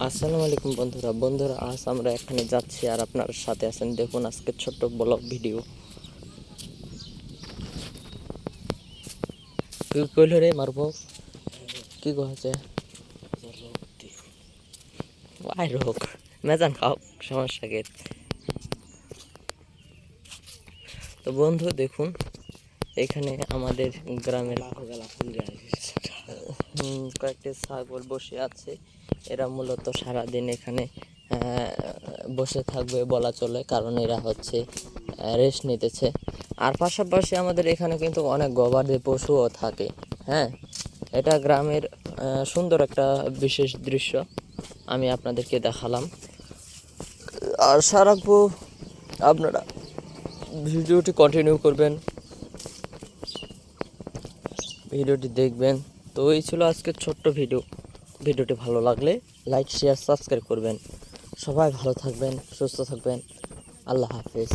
আসসালামু আলাইকুম বন্ধুরা আজ আমরা এখানে যাচ্ছি আর আপনার সাথে আছেন। দেখুন আজকে ছোট্ট ব্লগ ভিডিও। তুই কইল রে মারবো কি কইছে ওয়াই রোগ মেজান খাও সমস্যা কে। তো বন্ধু দেখুন এখানে আমাদের গ্রামের কয়েকটি ছাগল বসে আছে। এরা মূলত সারাদিন এখানে বসে থাকবে বলা চলে, কারণ এরা হচ্ছে রেস্ট নিতেছে। আর পাশাপাশি আমাদের এখানে কিন্তু অনেক গবাদি পশুও থাকে। হ্যাঁ, এটা গ্রামের সুন্দর একটা বিশেষ দৃশ্য আমি আপনাদেরকে দেখালাম। আর সারাক্ষণ আপনারা ভিডিওটি কন্টিনিউ করবেন, ভিডিওটি দেখবেন। তো এই ছিল আজকের ছোট্ট ভিডিওটি ভালো লাগলে লাইক শেয়ার সাবস্ক্রাইব করবেন। সবাই ভালো থাকবেন, সুস্থ থাকবেন। আল্লাহ হাফেজ।